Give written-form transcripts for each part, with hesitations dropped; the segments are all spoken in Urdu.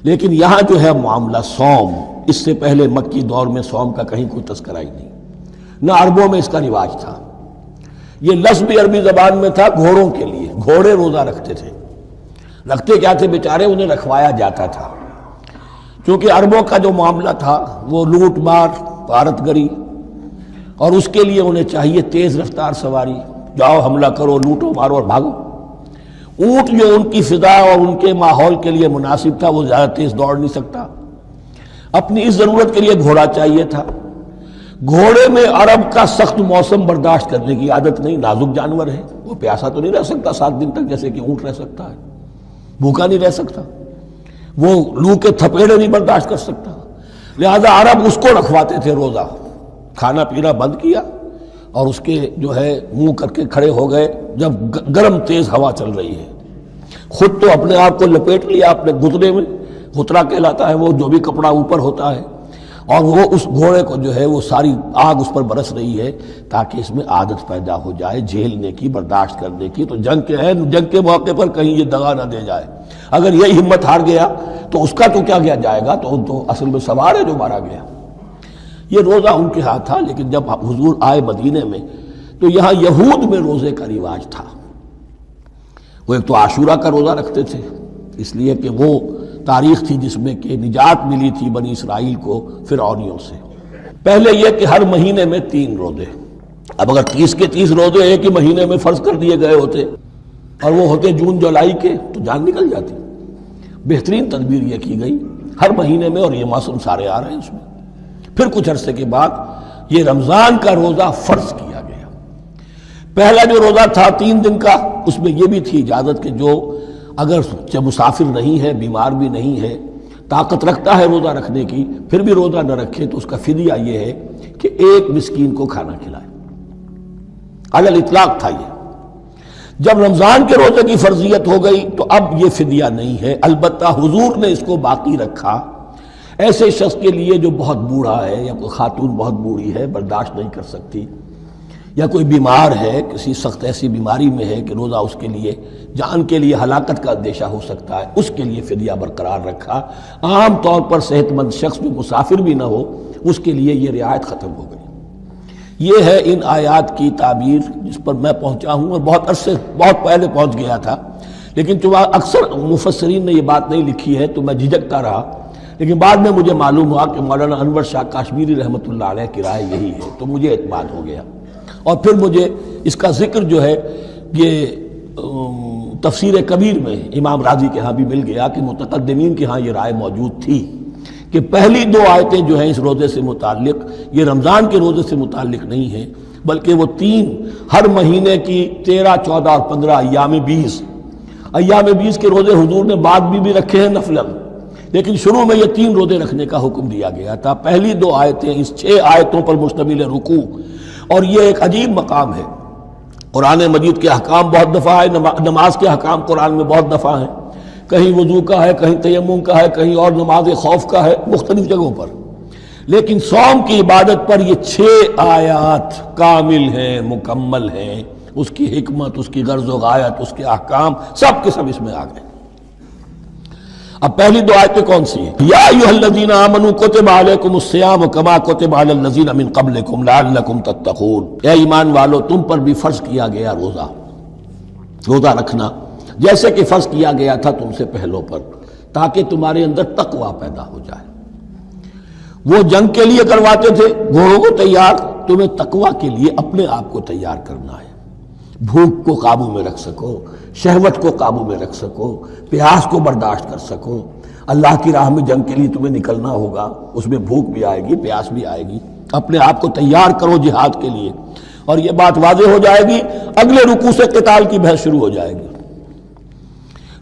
لیکن یہاں جو ہے معاملہ صوم، اس سے پہلے مکی دور میں صوم کا کہیں کوئی تذکرہ ہی نہیں، نہ عربوں میں اس کا رواج تھا۔ یہ لفظ بھی عربی زبان میں تھا گھوڑوں کے لیے، گھوڑے روزہ رکھتے تھے۔ رکھتے کیا تھے بیچارے؟ انہیں رکھوایا جاتا تھا، کیونکہ عربوں کا جو معاملہ تھا وہ لوٹ مار، غارت گری، اور اس کے لیے انہیں چاہیے تیز رفتار سواری، جاؤ حملہ کرو، لوٹو مارو اور بھاگو۔ اونٹ جو ان کی فضا اور ان کے ماحول کے لیے مناسب تھا وہ زیادہ تیز دوڑ نہیں سکتا، اپنی اس ضرورت کے لیے گھوڑا چاہیے تھا۔ گھوڑے میں عرب کا سخت موسم برداشت کرنے کی عادت نہیں، نازک جانور ہے، وہ پیاسا تو نہیں رہ سکتا 7 دن تک جیسے کہ اونٹ رہ سکتا ہے، بھوکا نہیں رہ سکتا، وہ لو کے تھپیڑے نہیں برداشت کر سکتا، لہذا عرب اس کو رکھواتے تھے روزہ۔ کھانا پینا بند کیا اور اس کے جو ہے منہ کر کے کھڑے ہو گئے جب گرم تیز ہوا چل رہی ہے، خود تو اپنے آپ کو لپیٹ لیا اپنے گھتنے میں، غترہ کہلاتا ہے وہ جو بھی کپڑا اوپر ہوتا ہے، اور وہ اس گھوڑے کو جو ہے وہ ساری آگ اس پر برس رہی ہے تاکہ اس میں عادت پیدا ہو جائے جھیلنے کی، برداشت کرنے کی۔ تو جنگ کے موقع پر کہیں یہ دغا نہ دے جائے، اگر یہ ہمت ہار گیا تو اس کا تو کیا کیا جائے گا، تو اصل میں سوار ہے جو مارا گیا۔ یہ روزہ ان کے ہاتھ تھا، لیکن جب حضور آئے مدینے میں تو یہاں یہود میں روزے کا رواج تھا۔ وہ ایک تو عاشورہ کا روزہ رکھتے تھے، اس لیے کہ وہ تاریخ تھی جس میں کہ نجات ملی تھی بنی اسرائیل کو فرعونیوں سے۔ پہلے یہ کہ ہر مہینے میں 3 روزے، اب اگر 30 کے 30 روزے ایک ہی مہینے میں فرض کر دیے گئے ہوتے اور وہ ہوتے جون جولائی کے تو جان نکل جاتی۔ بہترین تدبیر یہ کی گئی ہر مہینے میں، اور یہ موسم سارے آ رہے ہیں اس میں۔ پھر کچھ عرصے کے بعد یہ رمضان کا روزہ فرض کیا گیا۔ پہلا جو روزہ تھا 3 دن کا، اس میں یہ بھی تھی اجازت کہ جو اگر مسافر نہیں ہے، بیمار بھی نہیں ہے، طاقت رکھتا ہے روزہ رکھنے کی، پھر بھی روزہ نہ رکھے تو اس کا فدیہ یہ ہے کہ 1 مسکین کو کھانا کھلائے۔ علی الاطلاق تھا یہ۔ جب رمضان کے روزے کی فرضیت ہو گئی تو اب یہ فدیہ نہیں ہے، البتہ حضور نے اس کو باقی رکھا ایسے شخص کے لیے جو بہت بوڑھا ہے، یا کوئی خاتون بہت بوڑھی ہے برداشت نہیں کر سکتی، یا کوئی بیمار ہے، کسی سخت ایسی بیماری میں ہے کہ روزہ اس کے لیے جان کے لیے ہلاکت کا اندیشہ ہو سکتا ہے، اس کے لیے فدیہ برقرار رکھا۔ عام طور پر صحت مند شخص جو مسافر بھی نہ ہو اس کے لیے یہ رعایت ختم ہو گئی۔ یہ ہے ان آیات کی تعبیر جس پر میں پہنچا ہوں، اور بہت پہلے پہنچ گیا تھا، لیکن چونکہ اکثر مفسرین نے یہ بات نہیں لکھی ہے تو میں جھجکتا رہا، لیکن بعد میں مجھے معلوم ہوا کہ مولانا انور شاہ کاشمیری رحمۃ اللہ علیہ کی رائے یہی ہے، تو مجھے اعتماد ہو گیا۔ اور پھر مجھے اس کا ذکر جو ہے یہ تفسیر کبیر میں امام راضی کے ہاں بھی مل گیا کہ متقدمین کے ہاں یہ رائے موجود تھی کہ پہلی 2 آیتیں جو ہیں اس روزے سے متعلق یہ رمضان کے روزے سے متعلق نہیں ہیں، بلکہ وہ 3 ہر مہینے کی 13، 14 اور 15 ایام 20 کے روزے حضور نے بعد بھی رکھے ہیں نفلاً، لیکن شروع میں یہ 3 روزے رکھنے کا حکم دیا گیا تھا۔ پہلی 2 آیتیں اس 6 آیتوں پر مشتمل رکوع، اور یہ ایک عجیب مقام ہے۔ قرآن مجید کے احکام بہت دفعہ ہے، نماز کے احکام قرآن میں بہت دفعہ ہیں، کہیں وضو کا ہے، کہیں تیمم کا ہے، کہیں اور نماز خوف کا ہے، مختلف جگہوں پر، لیکن صوم کی عبادت پر یہ 6 آیات کامل ہیں، مکمل ہیں، اس کی حکمت، اس کی غرض و غایت، اس کے احکام سب کے سب اس میں آ گئے۔ اب پہلی 2 آیتیں کون سی ہیں؟ یا ایھا الذین آمنوا کتب علیکم الصیام کما کتب علی الذین من قبلکم لعلکم تتقون، اے ایمان والو تم پر بھی فرض کیا گیا روزہ رکھنا جیسے کہ فرض کیا گیا تھا تم سے پہلوں پر، تاکہ تمہارے اندر تقوی پیدا ہو جائے۔ وہ جنگ کے لیے کرواتے تھے گھوڑوں کو تیار، تمہیں تقوی کے لیے اپنے آپ کو تیار کرنا ہے، بھوک کو قابو میں رکھ سکو، شہوت کو قابو میں رکھ سکو، پیاس کو برداشت کر سکو۔ اللہ کی راہ میں جنگ کے لیے تمہیں نکلنا ہوگا، اس میں بھوک بھی آئے گی، پیاس بھی آئے گی، اپنے آپ کو تیار کرو جہاد کے لیے۔ اور یہ بات واضح ہو جائے گی، اگلے رکوع سے قتال کی بحث شروع ہو جائے گی۔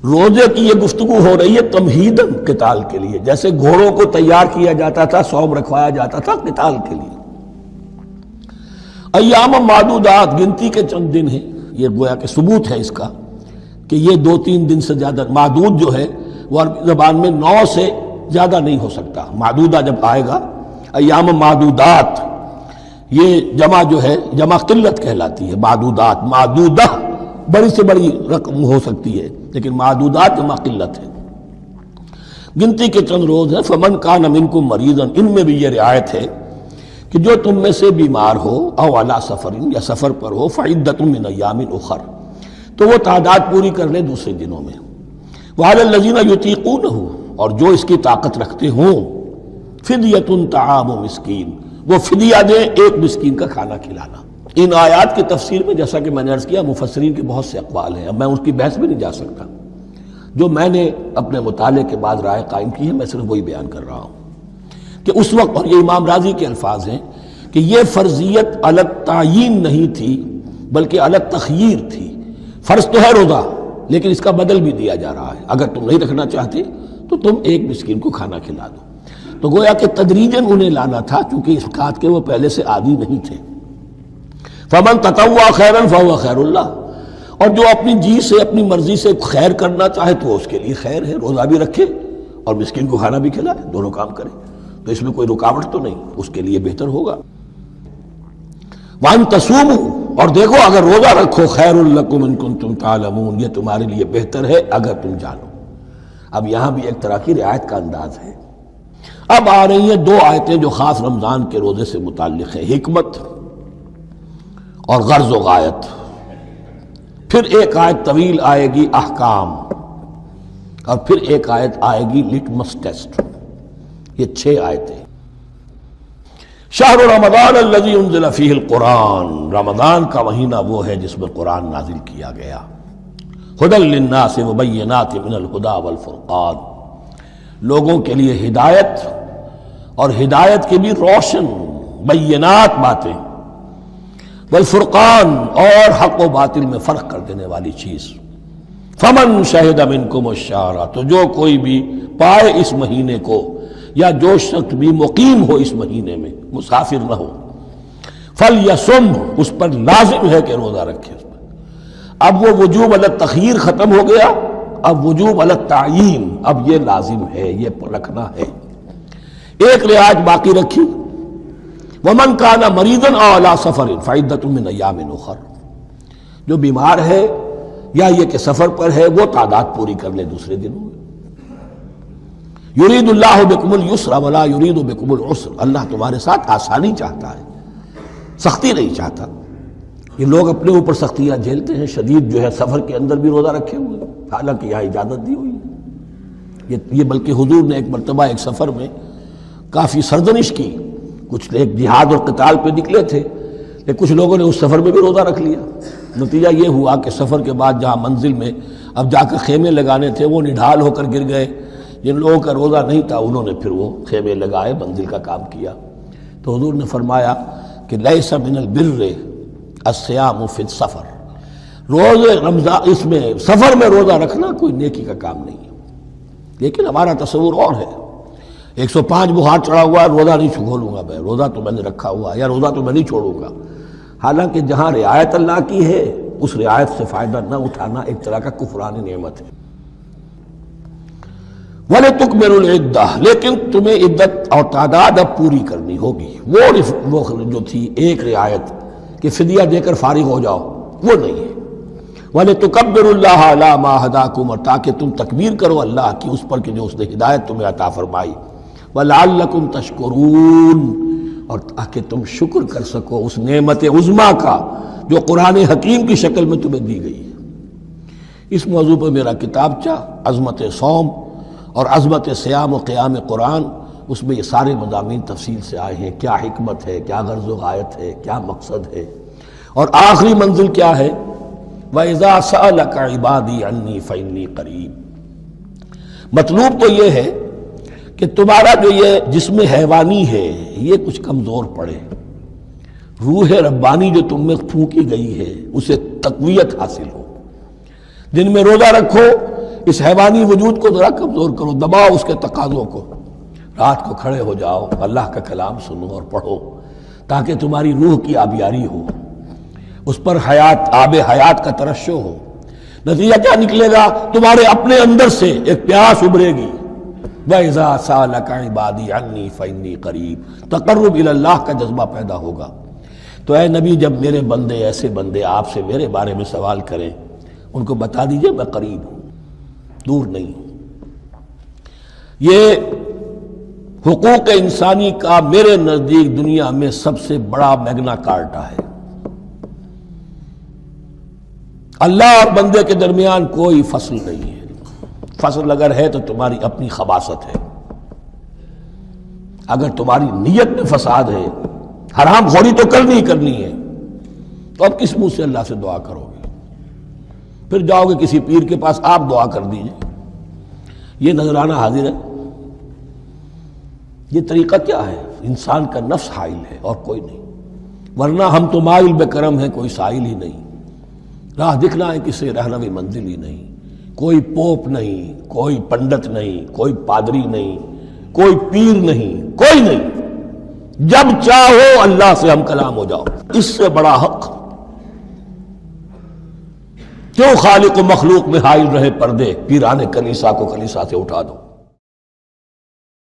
روزے کی یہ گفتگو ہو رہی ہے تمہیداً قتال کے لیے، جیسے گھوڑوں کو تیار کیا جاتا تھا، صوم رکھوایا جاتا تھا قتال کے لیے۔ ایام معدودات، گنتی کے چند دن ہیں، یہ گویا کہ ثبوت ہے اس کا کہ یہ 2-3 دن سے زیادہ، معدود جو ہے وہ عربی زبان میں 9 سے زیادہ نہیں ہو سکتا، معدودہ جب آئے گا، ایام معدودات یہ جمع جو ہے جمع قلت کہلاتی ہے، معدودات، معدودہ بڑی سے بڑی رقم ہو سکتی ہے لیکن معدودات جمع قلت ہے۔ گنتی کے چند روز ہیں. فمن کان منکم مریضا، ان میں بھی یہ رعایت ہے کہ جو تم میں سے بیمار ہو او علی سفر، یا سفر پر ہو، فعدۃ من ایام اخر، تو وہ تعداد پوری کر لے دوسرے دنوں میں. وعلی الذین یطیقونہ، اور جو اس کی طاقت رکھتے ہوں، فدیۃ طعام مسکین، وہ فدیہ دیں ایک مسکین کا کھانا کھلانا. ان آیات کی تفسیر میں جیسا کہ میں نے عرض کیا مفسرین کے بہت سے اقوال ہیں، اب میں اس کی بحث میں نہیں جا سکتا. جو میں نے اپنے مطالعے کے بعد رائے قائم کی ہے میں صرف وہی بیان کر رہا ہوں کہ اس وقت، اور یہ امام راضی کے الفاظ ہیں کہ یہ فرضیت الگ تعیین نہیں تھی بلکہ الگ تخییر تھی. فرض تو ہے روزہ، لیکن اس کا بدل بھی دیا جا رہا ہے، اگر تم نہیں رکھنا چاہتے تو تم ایک مسکین کو کھانا کھلا دو. تو گویا کہ تدریجاً انہیں لانا تھا، چونکہ اس بات کے وہ پہلے سے عادی نہیں تھے. فمن تطوع خیرا فهو خیر اللہ، اور جو اپنی جی سے اپنی مرضی سے خیر کرنا چاہے تو اس کے لیے خیر ہے، روزہ بھی رکھے اور مسکین کو کھانا بھی کھلائے، دونوں کام کرے، تو اس میں کوئی رکاوٹ تو نہیں، اس کے لیے بہتر ہوگا. وان تصوموا، اور دیکھو اگر روزہ رکھو، خیر لکم ان کنتم تعلمون، یہ تمہارے لیے بہتر ہے اگر تم جانو. اب یہاں بھی ایک طرح کی رعایت کا انداز ہے. اب آ رہی ہیں دو آیتیں جو خاص رمضان کے روزے سے متعلق ہیں، حکمت اور غرض و غایت. پھر ایک آیت طویل آئے گی احکام، اور پھر ایک آیت آئے گی لٹمس ٹیسٹ. یہ 6 آیتیں. شہر رمضان الذی انزل فیہ القرآن، رمضان کا مہینہ وہ ہے جس میں قرآن نازل کیا گیا. ھدی للناس وبینات من الھدی والفرقان، لوگوں کے لیے ہدایت، اور ہدایت کے بھی روشن بینات باتیں، والفرقان، اور حق و باطل میں فرق کر دینے والی چیز. فمن شہد منکم الشہر، تو جو کوئی بھی پائے اس مہینے کو، یا جو شخص بھی مقیم ہو اس مہینے میں، مسافر نہ ہو، فلیصم، اس پر لازم ہے کہ روزہ رکھے. اب وہ وجوب علی التخییر ختم ہو گیا، اب وجوب علی التعیین، اب یہ لازم ہے، یہ رکھنا ہے. ایک رعایت باقی رکھی، ومن کان مریضا او علی سفر فعدۃ من ایام اخر، جو بیمار ہے یا یہ کہ سفر پر ہے وہ تعداد پوری کر لے دوسرے دنوں میں. یرید اللہ بکم الیسر ولا یرید بکم العسر، اللہ تمہارے ساتھ آسانی چاہتا ہے، سختی نہیں چاہتا. یہ لوگ اپنے اوپر سختیاں جھیلتے ہیں، شدید جو ہے سفر کے اندر بھی روزہ رکھے ہوئے، حالانکہ یہاں اجازت دی ہوئی ہے. یہ بلکہ حضور نے ایک مرتبہ ایک سفر میں کافی سرزنش کی، کچھ ایک جہاد اور قتال پہ نکلے تھے، لیکن کچھ لوگوں نے اس سفر میں بھی روزہ رکھ لیا. نتیجہ یہ ہوا کہ سفر کے بعد جہاں منزل میں اب جا کر خیمے لگانے تھے وہ نڈھال ہو کر گر گئے. جن لوگوں کا روزہ نہیں تھا انہوں نے پھر وہ خیمے لگائے، منزل کا کام کیا. تو حضور نے فرمایا کہ لیس من البر الصیام فی السفر، روزے رمضان اس میں سفر میں روزہ رکھنا کوئی نیکی کا کام نہیں ہے. لیکن ہمارا تصور اور ہے، 105 بخار چڑھا ہوا ہے، روزہ نہیں کھولوں گا، میں روزہ تو میں نے رکھا ہوا ہے، یا روزہ تو میں نہیں چھوڑوں گا. حالانکہ جہاں رعایت اللہ کی ہے اس رعایت سے فائدہ نہ اٹھانا ایک طرح کا کفران نعمت ہے. وَلِتُكْمِلُوا الْعِدَّةَ، لیکن تمہیں عدت اور تعداد اب پوری کرنی ہوگی. وہ جو تھی ایک رعایت کہ فدیہ دے کر فارغ ہو جاؤ، وہ نہیں ہے. وَلِتُكَبِّرُوا اللَّهَ عَلَىٰ مَا هَدَاكُمْ، اور تاکہ تم تکبیر کرو اللہ کی اس پر کہ جو اس نے ہدایت تمہیں عطا فرمائی. وَلَعَلَّكُمْ تَشْكُرُونَ، اور تاکہ تم شکر کر سکو اس نعمت عظمیٰ کا جو قرآن حکیم کی شکل میں تمہیں دی گئی ہے. اس موضوع پر میرا کتابچہ عظمت صوم اور عظمت صیام و قیام قرآن، اس میں یہ سارے مضامین تفصیل سے آئے ہیں. کیا حکمت ہے، کیا غرض و غایت ہے، کیا مقصد ہے، اور آخری منزل کیا ہے. وَإِذَا سَأَلَكَ عِبَادِي عَنِّي فَإِنِّي قَرِيبٌ. مطلوب تو یہ ہے کہ تمہارا جو یہ جسم حیوانی ہے یہ کچھ کمزور پڑے، روح ربانی جو تم میں پھونکی گئی ہے اسے تقویت حاصل ہو. دن میں روزہ رکھو، اس حیوانی وجود کو ذرا کمزور کرو، دباؤ اس کے تقاضوں کو. رات کو کھڑے ہو جاؤ، اللہ کا کلام سنو اور پڑھو، تاکہ تمہاری روح کی آبیاری ہو، اس پر حیات، آب حیات کا ترشح ہو. نتیجہ کیا نکلے گا؟ تمہارے اپنے اندر سے ایک پیاس ابھرے گی. وَإِذَا سَأَلَكَ عِبَادِي عَنِّي فَإِنِّي قَرِيبٌ، تقرب الی اللہ کا جذبہ پیدا ہوگا. تو اے نبی، جب میرے بندے، ایسے بندے آپ سے میرے بارے میں سوال کریں، ان کو بتا دیجئے میں قریب ہوں، دور نہیں ہوں. یہ حقوق انسانی کا میرے نزدیک دنیا میں سب سے بڑا میگنا کارٹا ہے۔ اللہ اور بندے کے درمیان کوئی فصل نہیں ہے، فصل اگر ہے تو تمہاری اپنی خباثت ہے، اگر تمہاری نیت میں فساد ہے، حرام خوری تو کرنی ہی کرنی ہے، تو اب کس منہ سے اللہ سے دعا کرو گے؟ پھر جاؤ گے کسی پیر کے پاس، آپ دعا کر دیجئے، یہ نذرانہ حاضر ہے؟ یہ طریقہ کیا ہے؟ انسان کا نفس حائل ہے اور کوئی نہیں، ورنہ ہم تو مائل بے کرم ہیں، کوئی سائل ہی نہیں، راہ دکھنا ہے کسی رہنوی منزل ہی نہیں، کوئی پوپ نہیں، کوئی پنڈت نہیں، کوئی پادری نہیں، کوئی پیر نہیں، کوئی نہیں، جب چاہو اللہ سے ہم کلام ہو جاؤ۔ اس سے بڑا حق کیوں خالق و مخلوق میں حائل رہے پردے؟ پیران کلیسا کو کلیسا سے اٹھا دو۔